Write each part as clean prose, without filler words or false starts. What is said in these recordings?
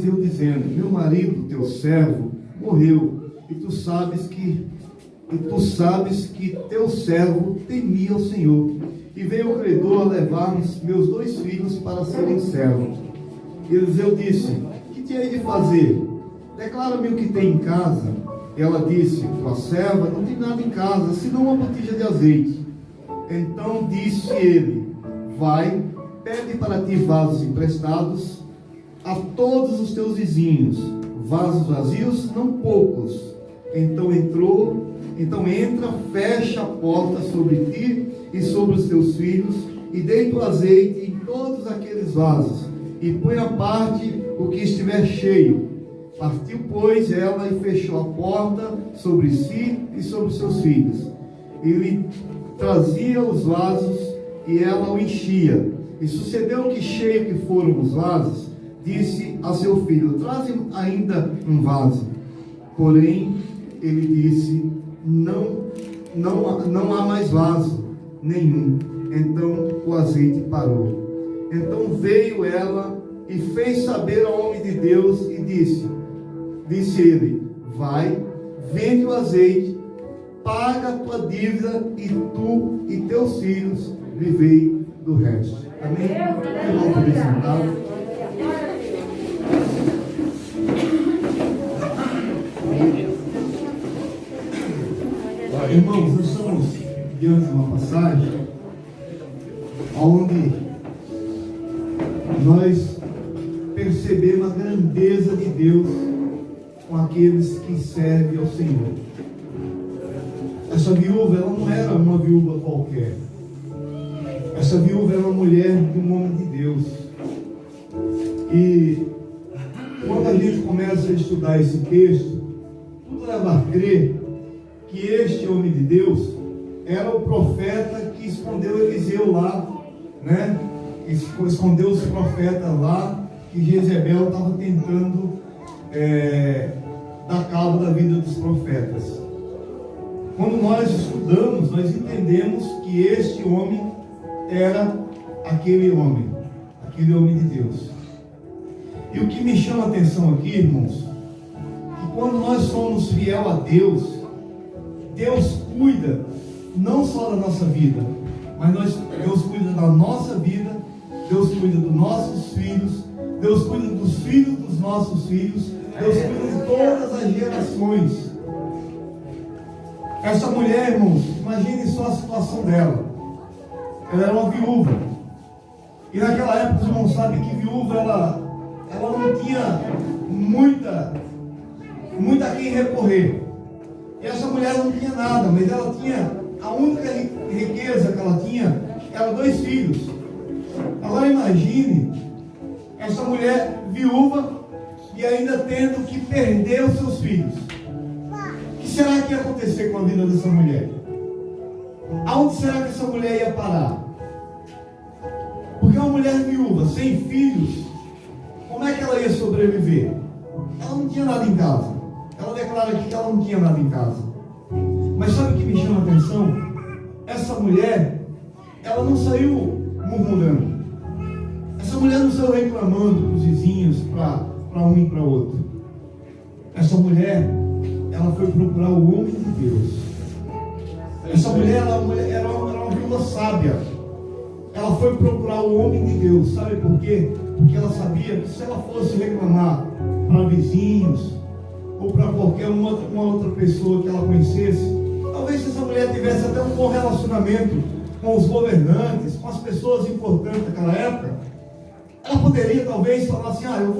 Eu dizendo: meu marido, teu servo, morreu, e tu sabes que teu servo temia o Senhor, e veio o credor a levar-nos meus 2 filhos para serem servos. E Eliseu disse: que te hei de fazer? Declara-me o que tem em casa. Ela disse: tua serva não tem nada em casa, senão uma botija de azeite. Então disse ele: vai, pede para ti vasos emprestados a todos os teus vizinhos, vasos vazios, não poucos. Então entra, fecha a porta sobre ti e sobre os teus filhos, e deita o azeite em todos aqueles vasos, e põe à parte o que estiver cheio. Partiu, pois, ela e fechou a porta sobre si e sobre os seus filhos. Ele trazia os vasos e ela o enchia. E sucedeu que, cheio que foram os vasos, disse a seu filho: traze ainda um vaso. Porém, ele disse: não há mais vaso nenhum. Então o azeite parou. Então veio ela e fez saber ao homem de Deus e disse ele: vai, vende o azeite, paga a tua dívida, e tu e teus filhos vivei do resto. Amém? Vamos poder sentar. Irmãos, nós estamos diante de uma passagem onde nós percebemos a grandeza de Deus com aqueles que servem ao Senhor. Essa viúva, ela não era uma viúva qualquer. Essa viúva era uma mulher de um homem de Deus. E quando a gente começa a estudar esse texto, tudo leva a crer que este homem de Deus era o profeta que escondeu Eliseu lá, né? Escondeu os profetas lá, que Jezebel estava tentando dar cabo da vida dos profetas. Quando nós estudamos, nós entendemos que este homem era aquele homem de Deus. E o que me chama a atenção aqui, irmãos, que quando nós somos fiel a Deus, Deus cuida não só da nossa vida, mas Deus cuida da nossa vida, Deus cuida dos nossos filhos, Deus cuida dos filhos dos nossos filhos, Deus cuida de todas as gerações. Essa mulher, irmãos, imagine só a situação dela. Ela era uma viúva. E naquela época, os irmãos sabem que viúva, ela não tinha muita a quem recorrer. E essa mulher não tinha nada, mas ela tinha, a única riqueza que ela tinha era 2 filhos. Agora imagine essa mulher viúva e ainda tendo que perder os seus filhos. O que será que ia acontecer com a vida dessa mulher? Aonde será que essa mulher ia parar? Porque uma mulher viúva, sem filhos, como é que ela ia sobreviver? Ela não tinha nada em casa. Ela declara aqui que ela não tinha nada em casa. Mas sabe o que me chama a atenção? Essa mulher, ela não saiu murmurando. Essa mulher não saiu reclamando para os vizinhos, para um e para outro. Essa mulher, ela foi procurar o homem de Deus. Essa mulher era uma viúva sábia. Ela foi procurar o homem de Deus. Sabe por quê? Porque ela sabia que se ela fosse reclamar para vizinhos, ou para qualquer uma outra pessoa que ela conhecesse, talvez essa mulher tivesse até um bom relacionamento com os governantes, com as pessoas importantes daquela época, ela poderia talvez falar assim: eu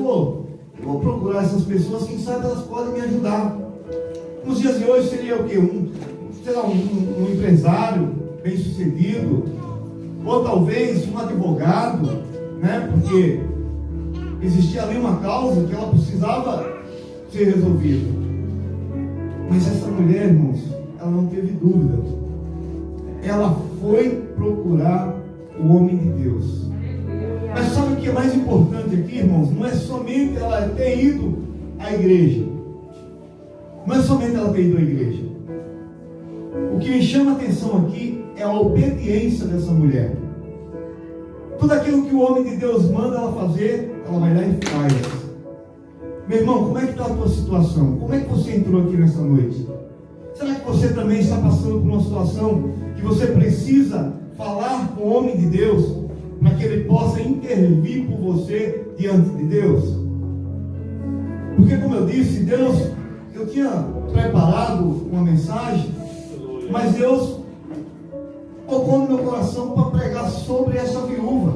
vou procurar essas pessoas, quem sabe elas podem me ajudar. Nos dias de hoje seria o quê? Um empresário bem sucedido, ou talvez um advogado, né? Porque existia ali uma causa que ela precisava ser resolvida. Mas essa mulher, irmãos, ela não teve dúvida. Ela foi procurar o homem de Deus. Mas sabe o que é mais importante aqui, irmãos? Não é somente ela ter ido à igreja. Não é somente ela ter ido à igreja. O que me chama a atenção aqui é a obediência dessa mulher. Tudo aquilo que o homem de Deus manda ela fazer, ela vai lá e faz. Meu irmão, como é que está a tua situação? Como é que você entrou aqui nessa noite? Será que você também está passando por uma situação que você precisa falar com o homem de Deus para que ele possa intervir por você diante de Deus? Porque, como eu disse, eu tinha preparado uma mensagem, mas Deus tocou no meu coração para pregar sobre essa viúva.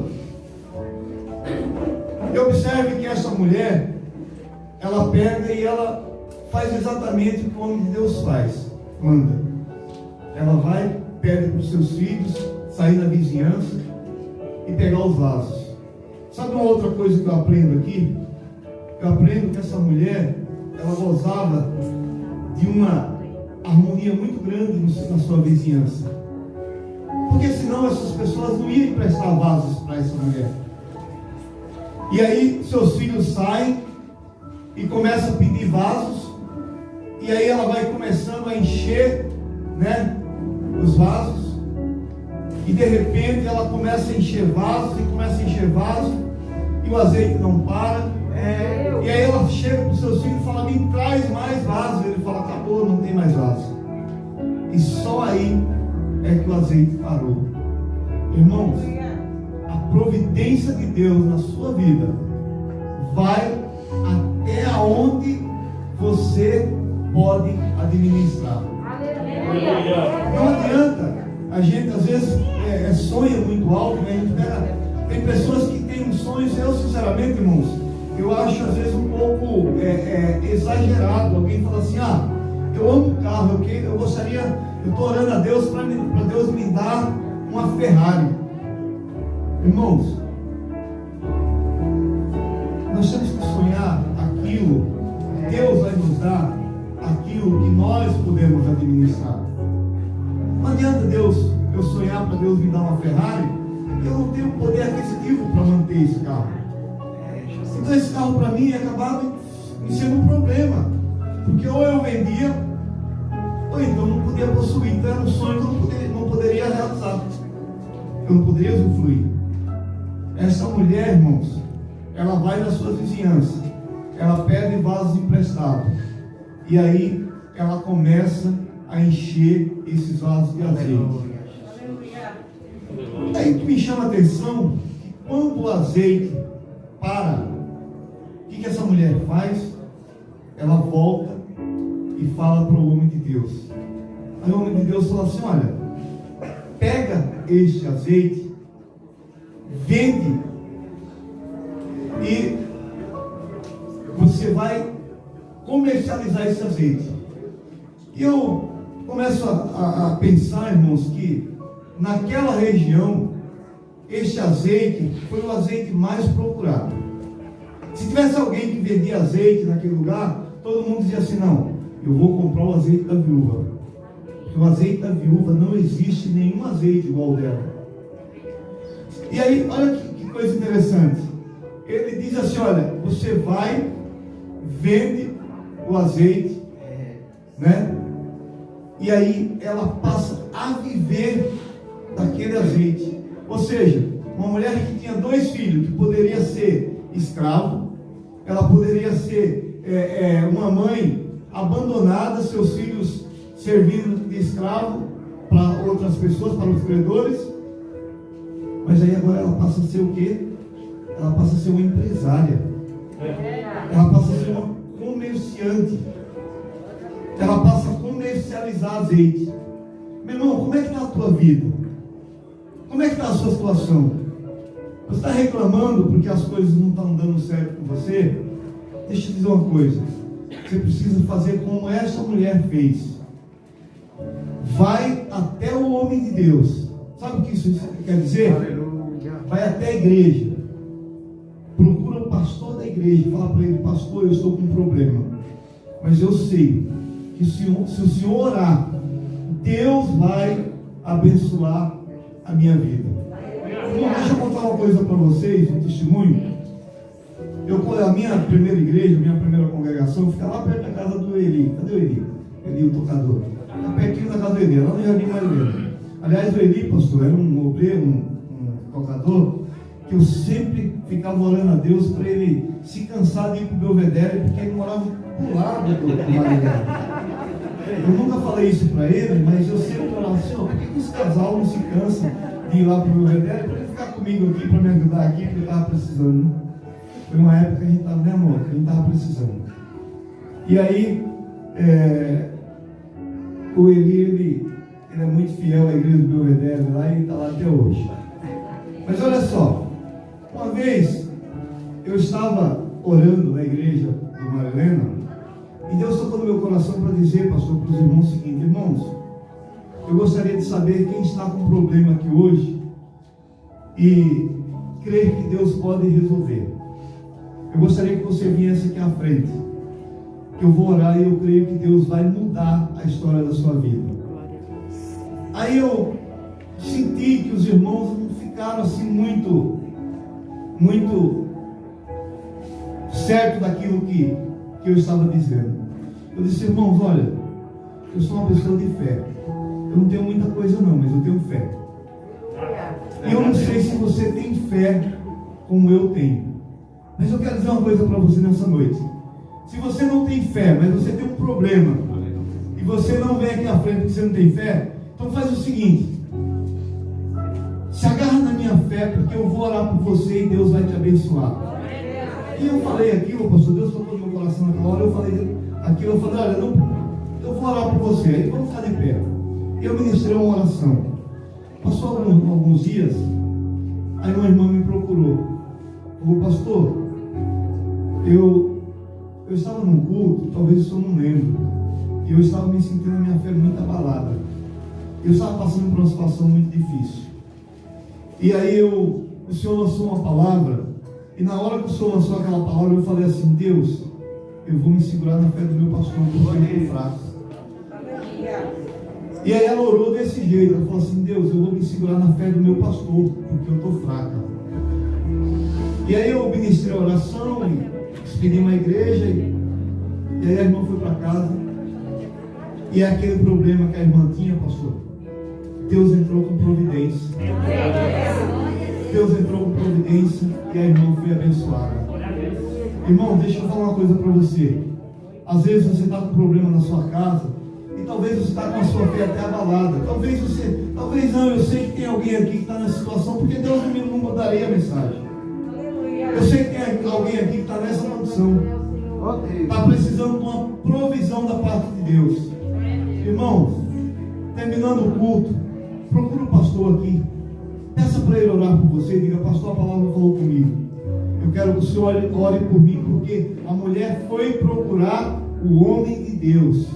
E observe que essa mulher, ela pega e ela faz exatamente o que o homem de Deus faz, manda. Ela vai, pede para os seus filhos sair da vizinhança e pegar os vasos. Sabe uma outra coisa que eu aprendo aqui? Eu aprendo que essa mulher, ela gozava de uma harmonia muito grande na sua vizinhança. Porque senão essas pessoas não iam emprestar vasos para essa mulher. E aí seus filhos saem e começam a pedir vasos. E aí ela vai começando a encher, né, os vasos. E de repente ela começa a encher vasos e o azeite não para. E aí ela chega para os seus filhos e fala: me traz mais vasos. Ele fala: acabou, não tem mais vasos. E só aí é que o azeite parou. Irmãos, a providência de Deus na sua vida vai até aonde você pode administrar. Não adianta. A gente às vezes sonha muito alto, né? A gente tem pessoas que têm sonhos. Eu sinceramente, irmãos, eu acho às vezes um pouco exagerado. Alguém fala assim: eu amo carro, eu estou orando a Deus para Deus me dar uma Ferrari. Irmãos, nós temos que sonhar aquilo. Deus vai nos dar aquilo que nós podemos administrar. Não adianta eu sonhar para Deus me dar uma Ferrari, eu não tenho poder aquisitivo para manter esse carro. Então esse carro para mim acabava me sendo um problema, porque ou eu vendia, ou então não podia possuir. Então era um sonho que eu não poderia realizar, eu não poderia usufruir. Essa mulher, irmãos, ela vai nas suas vizinhanças, ela pede vasos emprestados, e aí ela começa a encher esses vasos de azeite. Aí que me chama a atenção que quando o azeite para, o que essa mulher faz? Ela volta e fala para o homem de Deus. Aí o homem de Deus fala assim: olha, pega este azeite, vende, e você vai comercializar esse azeite. E eu começo a pensar, irmãos, que naquela região este azeite foi o azeite mais procurado. Se tivesse alguém que vendia azeite naquele lugar, todo mundo dizia assim: não, eu vou comprar o azeite da viúva, porque o azeite da viúva não existe nenhum azeite igual ao dela. E aí, olha que coisa interessante. Ele diz assim: olha, você vai, vende o azeite, né? E aí ela passa a viver daquele azeite. Ou seja, uma mulher que tinha 2 filhos, que poderia ser escravo, ela poderia ser uma mãe abandonada, seus filhos servindo de escravo para outras pessoas, para os credores. Mas aí agora ela passa a ser o quê? Ela passa a ser uma empresária. Ela passa a ser uma comerciante. Ela passa a comercializar azeite. Meu irmão, como é que está a tua vida? Como é que está a sua situação? Você está reclamando porque as coisas não estão dando certo com você? Deixa eu te dizer uma coisa. Você precisa fazer como essa mulher fez. Vai até o homem de Deus. Sabe o que isso quer dizer? Vai até a igreja. Procura o pastor da igreja. Fala para ele: pastor, eu estou com um problema, mas eu sei que se o senhor orar, Deus vai abençoar a minha vida. Então, deixa eu contar uma coisa para vocês, um testemunho. A minha primeira igreja, minha primeira congregação, fica lá perto da casa do Eli. Cadê o Eli? Eli, o tocador. Está pertinho da casa do Eli, lá no Jardim Marileiro. Aliás, o Eli, pastor, era um obreiro, um tocador, que eu sempre ficava orando a Deus para ele se cansar de ir para o Belvedere, porque ele lado do marido. Eu nunca falei isso para ele, mas eu sempre falava assim, por que esse casal não se cansa de ir lá para o Belvedere para ele ficar comigo aqui, para me ajudar aqui, porque ele estava precisando. Foi uma época que a gente estava, né, amor? A gente estava precisando. E aí, o Eli, ele é muito fiel à igreja do Belvedere lá e está lá até hoje. Mas olha só, uma vez eu estava orando na igreja do Marilena, e Deus tocou no meu coração para dizer, pastor, para os irmãos o seguinte: irmãos, eu gostaria de saber quem está com problema aqui hoje e crer que Deus pode resolver. Eu gostaria que você viesse aqui à frente, que eu vou orar e eu creio que Deus vai mudar a história da sua vida. Aí eu senti que os irmãos não ficaram assim muito certo daquilo que eu estava dizendo. Eu disse: irmãos, olha, eu sou uma pessoa de fé. Eu não tenho muita coisa não, mas eu tenho fé. E eu não sei se você tem fé como eu tenho, mas eu quero dizer uma coisa para você nessa noite. Se você não tem fé, mas você tem um problema, e você não vem aqui à frente porque você não tem fé, então faz o seguinte: se agarra na minha fé, porque eu vou orar por você e Deus vai te abençoar. E eu falei aquilo, pastor, Deus tocou no meu coração naquela hora, eu falei aquilo, eu falei: olha, eu vou orar por você, aí vamos ficar de pé. E eu ministrei uma oração. Passou alguns dias, aí uma irmã me procurou. Falou: pastor, eu estava num culto, talvez o senhor não lembre, e eu estava me sentindo a minha fé muito abalada. Eu estava passando por uma situação muito difícil. E aí o senhor lançou uma palavra, e na hora que o senhor lançou aquela palavra, eu falei assim: Deus, eu vou me segurar na fé do meu pastor, porque eu estou fraco. E aí ela orou desse jeito, ela falou assim: Deus, eu vou me segurar na fé do meu pastor, porque eu estou fraca. E aí eu ministrei a oração, e despedi uma igreja, e aí a irmã foi para casa, e é aquele problema que a irmã tinha, pastor, Deus entrou com providência. Deus entrou com providência e a irmã foi abençoada. Irmão, deixa eu falar uma coisa para você. Às vezes você está com problema na sua casa e talvez você está com a sua fé até abalada. Talvez não, eu sei que tem alguém aqui que está nessa situação, porque Deus não mudaria a mensagem. Eu sei que tem alguém aqui que está nessa condição, está precisando de uma provisão da parte de Deus. Irmãos, terminando o culto, procura o pastor aqui, peça para ele orar por você, diga: pastor, a palavra falou comigo, eu quero que o senhor ore por mim, porque a mulher foi procurar o homem de Deus.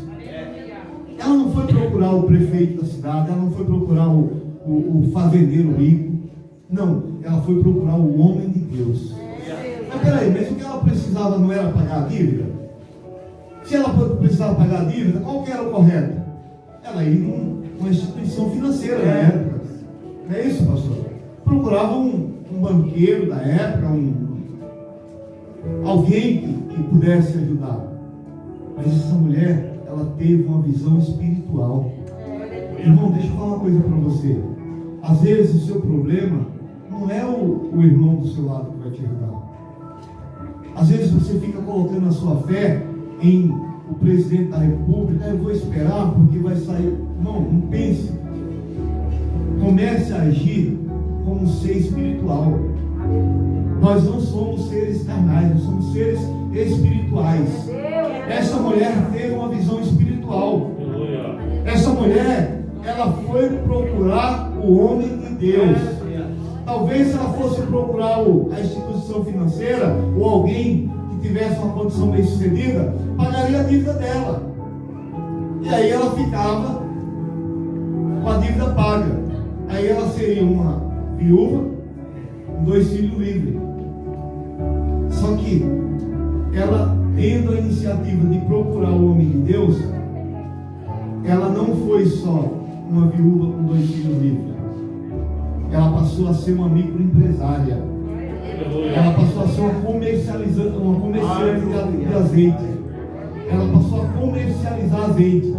Ela não foi procurar o prefeito da cidade, ela não foi procurar o fazendeiro rico, não, ela foi procurar o homem de Deus. Mas peraí, mas o que ela precisava não era pagar a dívida? Se ela precisava pagar a dívida, qual que era o correto? Ela ia numa instituição financeira na época. Não é isso, pastor? Procurava um banqueiro da época, alguém que pudesse ajudar. Mas essa mulher, ela teve uma visão espiritual. Irmão, deixa eu falar uma coisa para você. Às vezes o seu problema não é o irmão do seu lado que vai te ajudar. Às vezes você fica colocando a sua fé em o presidente da república: eu vou esperar porque vai sair. Não pense. Comece a agir como um ser espiritual. Nós não somos seres carnais, nós somos seres espirituais. Essa mulher teve uma visão espiritual. Essa mulher, ela foi procurar o homem de Deus. Talvez se ela fosse procurar a instituição financeira ou alguém que tivesse uma condição bem sucedida, pagaria a dívida dela. E aí ela ficava com a dívida paga. Aí ela seria uma viúva com 2 filhos livres. Só que ela, tendo a iniciativa de procurar o homem de Deus, ela não foi só uma viúva com 2 filhos livres. Ela passou a ser uma microempresária. Ela passou a ser uma comerciante de azeite. Ela passou a comercializar azeite.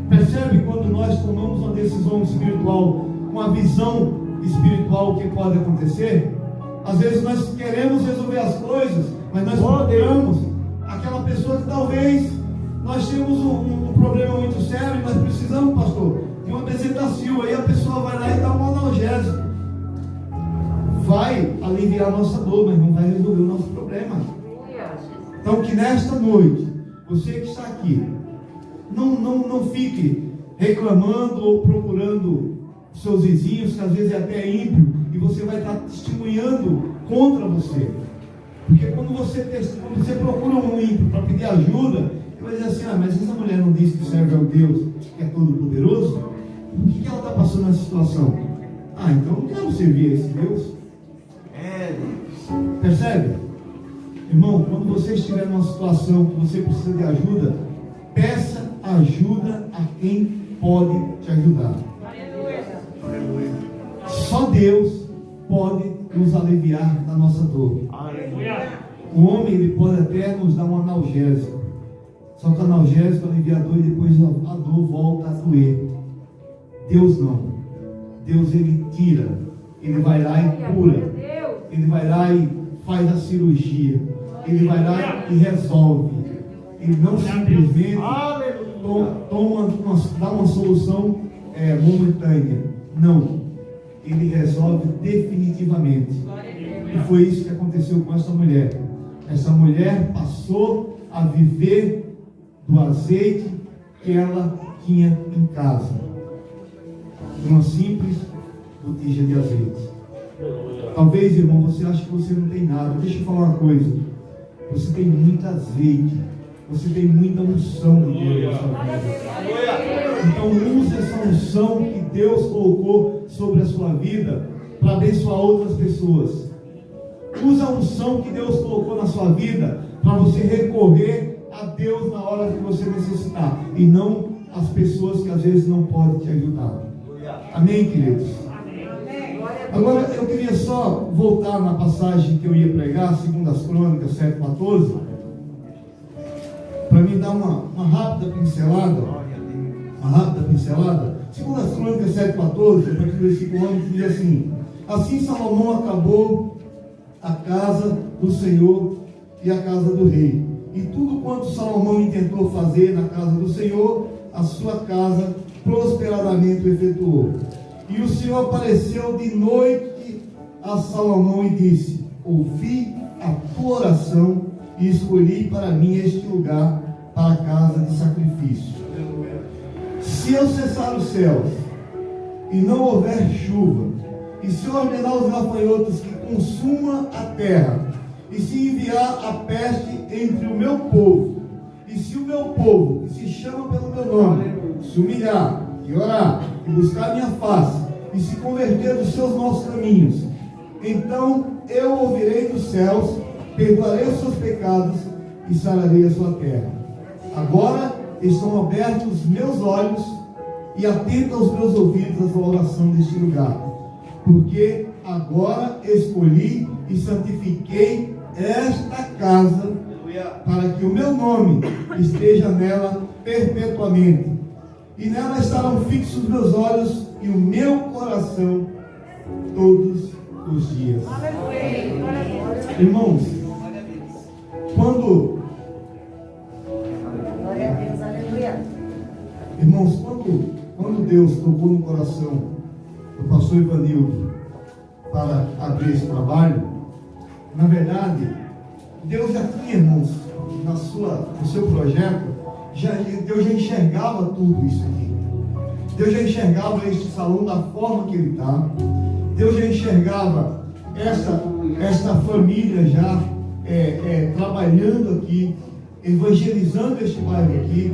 Percebe quando nós tomamos uma decisão espiritual, uma visão espiritual, o que pode acontecer? Às vezes nós queremos resolver as coisas, mas nós procuramos aquela pessoa pessoa que talvez nós temos um problema muito sério, nós precisamos, pastor, de uma bezetacil. Aí a pessoa vai lá e dá um analgésico. Vai aliviar a nossa dor, mas não vai resolver o nosso problema. Então que nesta noite, você que está aqui, não fique reclamando ou procurando seus vizinhos, que às vezes é até ímpio, e você vai estar testemunhando contra você. Porque quando você procura um ímpio para pedir ajuda, ele vai dizer assim: mas essa mulher não disse que serve ao Deus que é todo poderoso? Por que ela está passando nessa situação? Então eu não quero servir a esse Deus. Percebe? Irmão, quando você estiver numa situação que você precisa de ajuda, peça ajuda a quem pode te ajudar. Só Deus pode nos aliviar da nossa dor. O homem, ele pode até nos dar um analgésico, só que o analgésico alivia a dor e depois a dor volta a doer. Deus não. Deus, ele tira, ele vai lá e cura, ele vai lá e faz a cirurgia, ele vai lá e resolve. Ele não simplesmente dá uma solução momentânea. Não, ele resolve definitivamente. E foi isso que aconteceu com essa mulher. Essa mulher passou a viver do azeite que ela tinha em casa, uma simples botija de azeite. Talvez, irmão, você ache que você não tem nada. Deixa eu falar uma coisa: você tem muito azeite, você tem muita unção de Deus na sua vida. Então use essa unção que Deus colocou sobre a sua vida para abençoar outras pessoas. Use a unção que Deus colocou na sua vida para você recorrer a Deus na hora que você necessitar, e não as pessoas que às vezes não podem te ajudar. Amém, queridos? Agora eu queria só voltar na passagem que eu ia pregar, 2 Crônicas 7,14, para me dar uma rápida pincelada. 2 Crônicas 7,14, a partir do versículo 11, diz assim: assim Salomão acabou a casa do Senhor e a casa do rei, e tudo quanto Salomão intentou fazer na casa do Senhor, a sua casa prosperadamente efetuou. E o Senhor apareceu de noite a Salomão e disse: ouvi a tua oração e escolhi para mim este lugar para a casa de sacrifício. Se eu cessar os céus e não houver chuva, e se eu ordenar os gafanhotos que consuma a terra, e se enviar a peste entre o meu povo, e se o meu povo, que se chama pelo meu nome, se humilhar e orar e buscar minha face e se converter dos seus maus caminhos, então eu ouvirei dos céus, perdoarei os seus pecados e sararei a sua terra. Agora estão abertos os meus olhos e atenta aos meus ouvidos a oração deste lugar, porque agora escolhi e santifiquei esta casa para que o meu nome esteja nela perpetuamente, e nela estarão fixos meus olhos e o meu coração todos os dias. Irmãos, quando Deus tocou no coração do pastor Ivanildo para abrir esse trabalho, na verdade, Deus já tinha, irmãos, no seu projeto, Deus já enxergava tudo isso aqui. Deus já enxergava este salão da forma que ele está. Deus já enxergava esta família já trabalhando aqui, evangelizando este bairro aqui.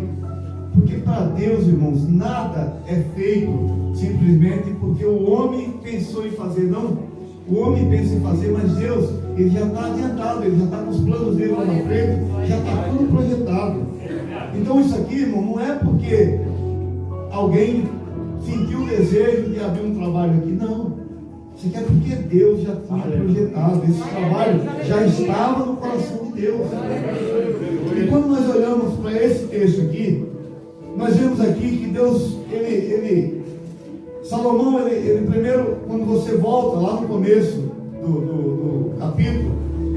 Porque para Deus, irmãos, nada é feito simplesmente porque o homem pensou em fazer. Não, o homem pensa em fazer, mas Deus, ele já está adiantado, ele já está com os planos dele lá na frente, já está tudo projetado. Então isso aqui, irmão, não é porque alguém sentiu o desejo de abrir um trabalho aqui, não. Isso aqui é porque Deus já tinha projetado. Esse trabalho já estava no coração de Deus. E quando nós olhamos para esse texto aqui, nós vemos aqui que Deus, Salomão, ele primeiro, quando você volta lá no começo do capítulo,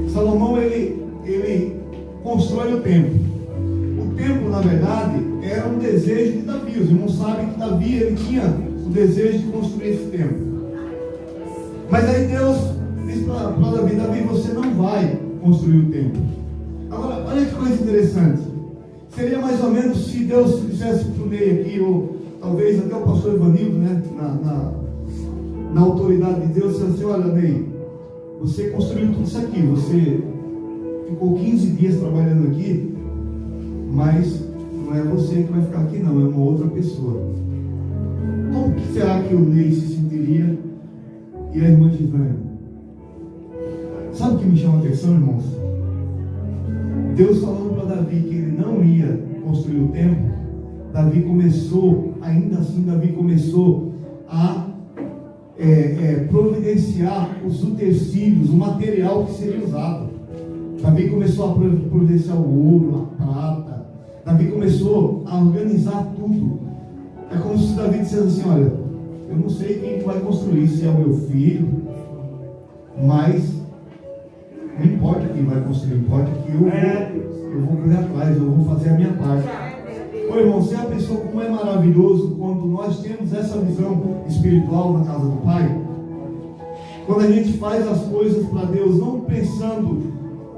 Salomão, ele constrói o templo. templo, na verdade, era um desejo de Davi. Os irmãos sabem que Davi, ele tinha o desejo de construir esse templo. Mas aí Deus disse para Davi: Davi, você não vai construir o templo. Agora, olha que coisa interessante. Seria mais ou menos se Deus dissesse para o Ney aqui, ou talvez até o pastor Ivanildo, né, na autoridade de Deus, disse assim: olha, Ney, você construiu tudo isso aqui, você ficou 15 dias trabalhando aqui, mas não é você que vai ficar aqui não, é uma outra pessoa. Como que será que o Ney se sentiria e a irmã Gisane? Sabe o que me chama a atenção, irmãos? Deus falando para Davi que ele não ia construir o templo. Davi começou a providenciar os utensílios, o material que seria usado. Davi começou a providenciar o ouro, a prata. Davi começou a organizar tudo. É como se Davi dissesse assim: olha, eu não sei quem vai construir, se é o meu filho, mas não importa quem vai construir, importa que eu vou correr atrás, eu vou fazer a minha parte. Ô irmão, você é a pessoa como é maravilhoso quando nós temos essa visão espiritual na casa do Pai. Quando a gente faz as coisas para Deus, não pensando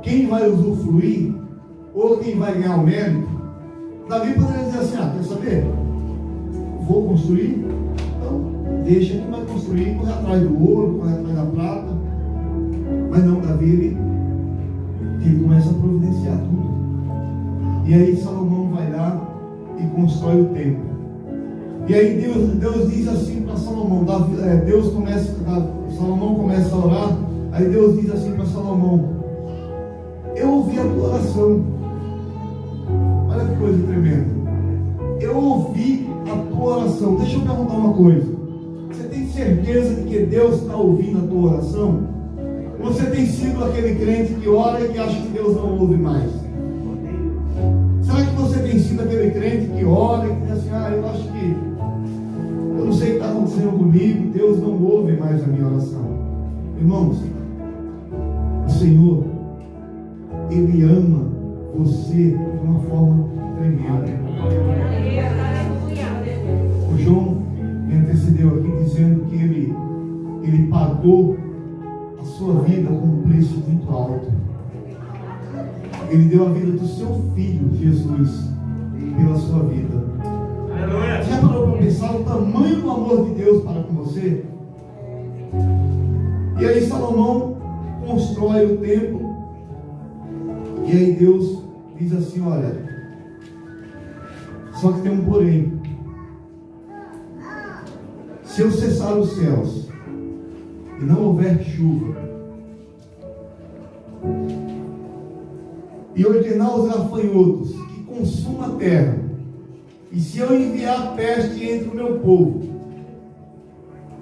quem vai usufruir ou quem vai ganhar o mérito. Davi poderia dizer assim: quer saber? Vou construir, então deixa quem vai construir, correr atrás do ouro, correr atrás da prata. Mas não, Davi, ele começa a providenciar tudo. E aí Salomão vai lá e constrói o templo. E aí Deus diz assim para Salomão, Salomão começa a orar. Aí Deus diz assim para Salomão: eu ouvi a tua oração. Olha que coisa tremenda. Eu ouvi a tua oração. Deixa eu perguntar uma coisa: você tem certeza de que Deus está ouvindo a tua oração? Você tem sido aquele crente que ora e que acha que Deus não ouve mais? Será que você tem sido aquele crente que ora e que diz assim: eu acho que eu não sei o que está acontecendo comigo, Deus não ouve mais a minha oração? Irmãos, o Senhor, Ele ama você de uma forma tremenda. O João me antecedeu aqui dizendo que ele pagou a sua vida com um preço muito alto. Ele deu a vida do seu filho, Jesus, pela sua vida. Já parou para pensar o tamanho do amor de Deus para com você? E aí Salomão constrói o templo. E aí Deus diz assim: olha, só que tem um porém. Se eu cessar os céus e não houver chuva, e ordenar os gafanhotos que consumam a terra, e se eu enviar peste entre o meu povo,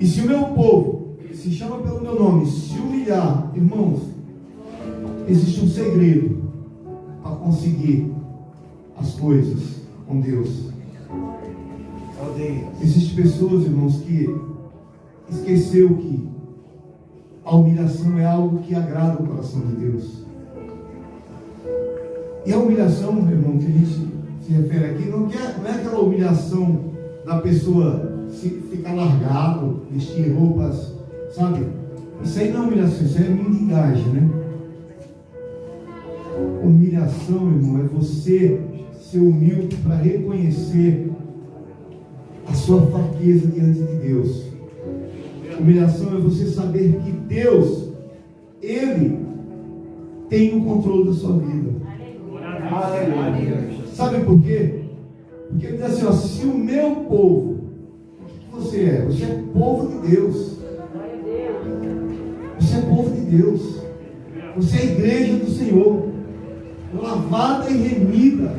e se o meu povo, que se chama pelo meu nome, se humilhar, irmãos, existe um segredo para conseguir as coisas com Deus. Existem pessoas, irmãos, que esqueceu que a humilhação é algo que agrada o coração de Deus. E a humilhação, meu irmão, que a gente se refere aqui, não é aquela humilhação da pessoa ficar largado, vestir roupas, sabe? Isso aí não é humilhação, isso aí é mendigagem, né? Humilhação, irmão, é você ser humilde para reconhecer a sua fraqueza diante de Deus. Humilhação é você saber que Deus, Ele tem o controle da sua vida. Sabe por quê? Porque Ele diz assim: se o meu povo, o que você é? Você é povo de Deus. Você é povo de Deus. Você é a igreja do Senhor, lavada e remida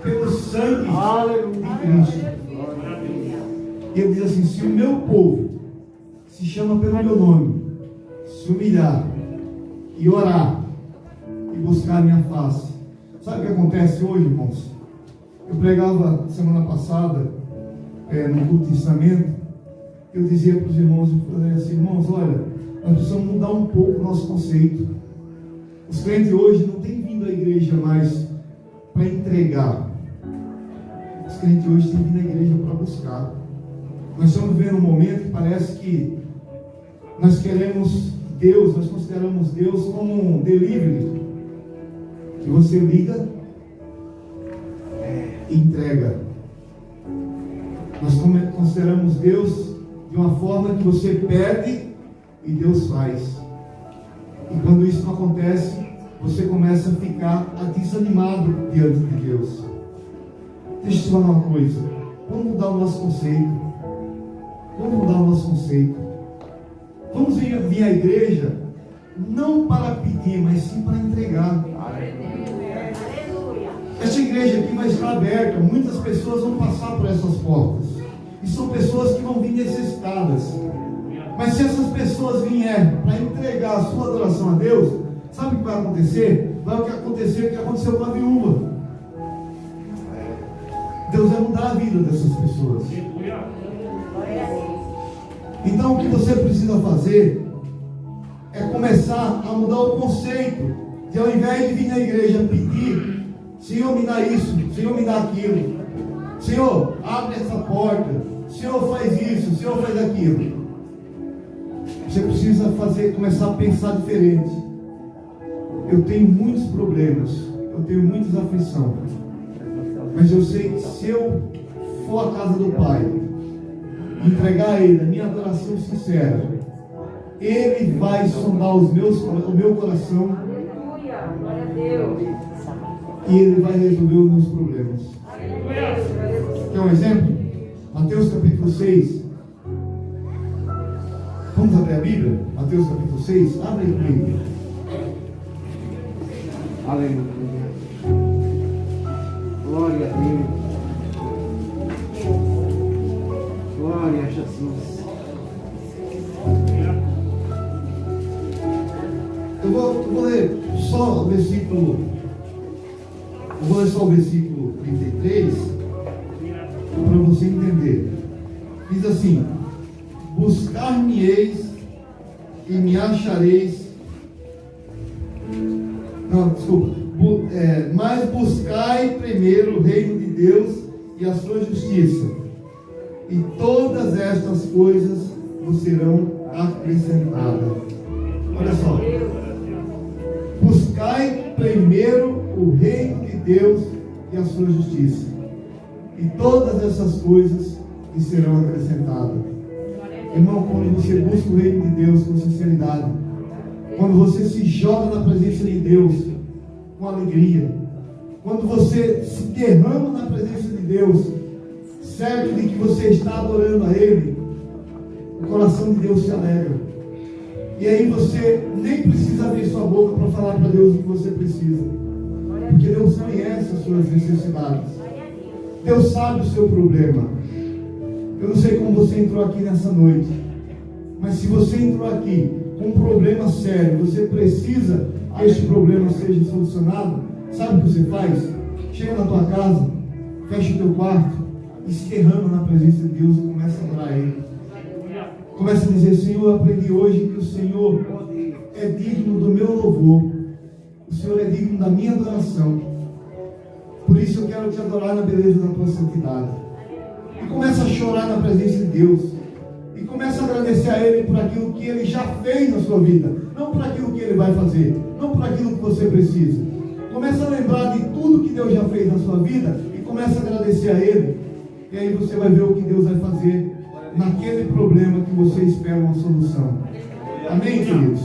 pelo sangue de Cristo. E Ele diz assim: se o meu povo se chama pelo meu nome, se humilhar e orar e buscar a minha face. Sabe o que acontece hoje, irmãos? Eu pregava semana passada no culto de ensinamento. Eu dizia para os irmãos, eu falei assim: irmãos, olha, nós precisamos mudar um pouco o nosso conceito. Os crentes hoje não têm vindo à igreja mais para entregar. crentes hoje têm vindo à igreja para buscar. Nós estamos vivendo um momento que parece que nós queremos Deus, nós consideramos Deus como um delivery, que você liga e entrega. Nós consideramos Deus de uma forma que você pede e Deus faz. E quando isso não acontece, você começa a ficar desanimado diante de Deus. Deixa eu te falar uma coisa. Vamos mudar o nosso conceito. Vamos mudar o nosso conceito. Vamos vir à igreja não para pedir, mas sim para entregar. Esta igreja aqui vai estar aberta. Muitas pessoas vão passar por essas portas. E são pessoas que vão vir necessitadas. Mas se essas pessoas vierem para entregar a sua adoração a Deus, sabe o que vai acontecer? Vai acontecer o que aconteceu com a viúva. Deus vai mudar a vida dessas pessoas. Então o que você precisa fazer é começar a mudar o conceito de, ao invés de vir na igreja pedir, Senhor, me dá isso, Senhor, me dá aquilo, Senhor, abre essa porta, Senhor, faz isso, Senhor, faz aquilo. Você precisa começar a pensar diferente. Eu tenho muitos problemas, eu tenho muitas aflições, mas eu sei que se eu for à casa do Pai, entregar a Ele a minha adoração sincera, Ele vai sondar o meu coração. Aleluia, glória a Deus. E Ele vai resolver os meus problemas. Quer um exemplo? Mateus capítulo 6. Vamos abrir a Bíblia? Mateus capítulo 6. Abre aí comigo. Aleluia. Glória a Deus. Glória a Jesus. Eu vou ler só o versículo. Eu vou ler só o versículo 33 para você entender. Diz assim: buscar-me-eis e me achareis. Não, desculpa. Mas buscai primeiro o reino de Deus e a sua justiça, e todas estas coisas vos serão acrescentadas. Olha só. Buscai primeiro o reino de Deus e a sua justiça, e todas essas coisas lhe serão acrescentadas. Irmão, quando você busca o reino de Deus com sinceridade, quando você se joga na presença de Deus com alegria, quando você se derrama na presença de Deus, certo de que você está adorando a Ele, o coração de Deus se alegra. E aí você nem precisa abrir sua boca para falar para Deus o que você precisa, porque Deus conhece as suas necessidades. Deus sabe o seu problema. Eu não sei como você entrou aqui nessa noite, mas se você entrou aqui com um problema sério, você precisa que este problema seja solucionado, sabe o que você faz? Chega na tua casa, fecha o teu quarto e se derrama na presença de Deus e começa a adorar Ele. Começa a dizer: Senhor, eu aprendi hoje que o Senhor é digno do meu louvor, o Senhor é digno da minha adoração, por isso eu quero te adorar na beleza da tua santidade. E começa a chorar na presença de Deus, e começa a agradecer a Ele por aquilo que Ele já fez na sua vida, não por aquilo que Ele vai fazer, não por aquilo que você precisa. Começa a lembrar de tudo que Deus já fez na sua vida e começa a agradecer a Ele, e aí você vai ver o que Deus vai fazer naquele problema que você espera uma solução. Amém, queridos?